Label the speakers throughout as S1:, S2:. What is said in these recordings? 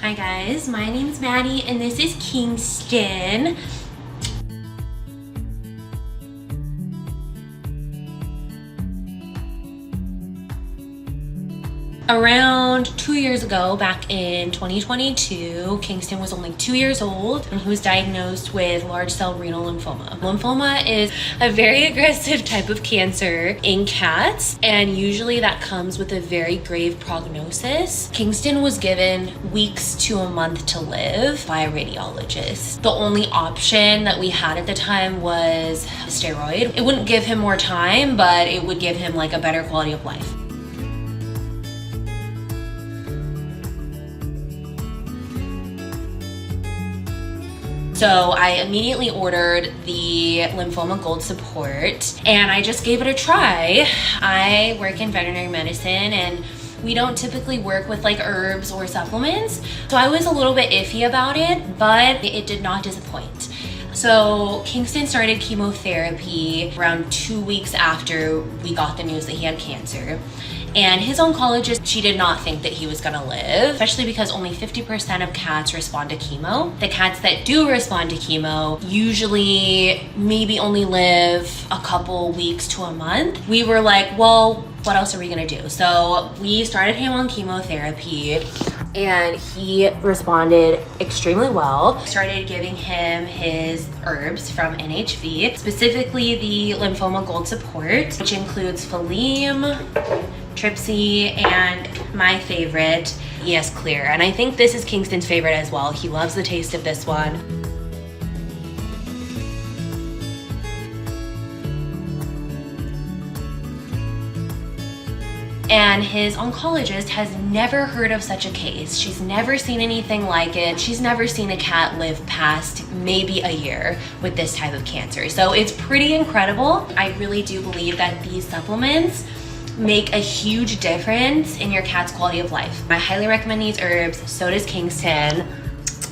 S1: Hi guys, my name's Maddie and this is Kingston. Around 2 years ago, back in 2022, Kingston was only 2 years old and he was diagnosed with large cell renal lymphoma. Lymphoma is a very aggressive type of cancer in cats, and usually that comes with a very grave prognosis. Kingston was given weeks to a month to live by a radiologist. The only option that we had at the time was a steroid. It wouldn't give him more time, but it would give him like a better quality of life. So I immediately ordered the Lymphoma Gold Support and I just gave it a try. I work in veterinary medicine and we don't typically work with like herbs or supplements. So I was a little bit iffy about it, but it did not disappoint. So Kingston started chemotherapy around 2 weeks after we got the news that he had cancer. And his oncologist, she did not think that he was gonna live, especially because only 50% of cats respond to chemo. The cats that do respond to chemo usually maybe only live a couple weeks to a month. We were like, well, what else are we gonna do? So we started him on chemotherapy and he responded extremely well. Started giving him his herbs from NHV, specifically the Lymphoma Gold Support, which includes Phyleme, Tripsy, and my favorite, Es-Clear. And I think this is Kingston's favorite as well. He loves the taste of this one. And his oncologist has never heard of such a case. She's never seen anything like it. She's never seen a cat live past maybe a year with this type of cancer. So it's pretty incredible. I really do believe that these supplements make a huge difference in your cat's quality of life. I highly recommend these herbs. So does Kingston.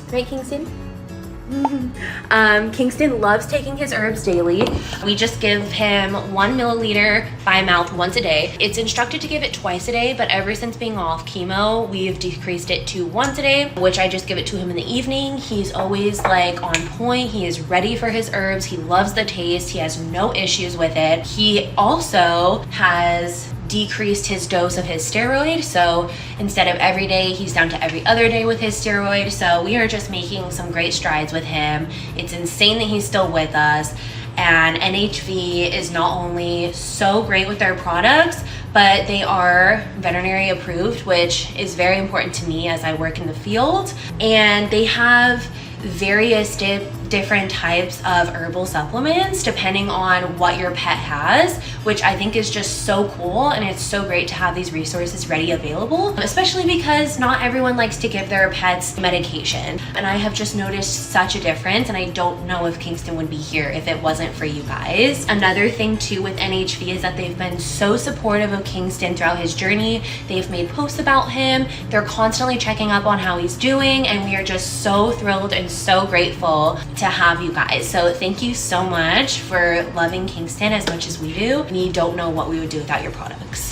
S1: Right, Kingston? Kingston loves taking his herbs daily. We just give him 1 milliliter by mouth once a day. It's instructed to give it twice a day, but ever since being off chemo, we've decreased it to once a day, which I just give it to him in the evening. He's always like on point. He is ready for his herbs. He loves the taste. He has no issues with it. He also has decreased his dose of his steroid, so instead of every day, he's down to every other day with his steroid. So we are just making some great strides with him. It's insane that he's still with us, and NHV is not only so great with their products, but they are veterinary approved, which is very important to me as I work in the field. And they have various different types of herbal supplements depending on what your pet has, which I think is just so cool, and it's so great to have these resources ready available, especially because not everyone likes to give their pets medication. And I have just noticed such a difference, and I don't know if Kingston would be here if it wasn't for you guys. Another thing too with NHV is that they've been so supportive of Kingston throughout his journey. They've made posts about him. They're constantly checking up on how he's doing, and we are just so thrilled and so grateful to have you guys. So thank you so much for loving Kingston as much as we do. We don't know what we would do without your products.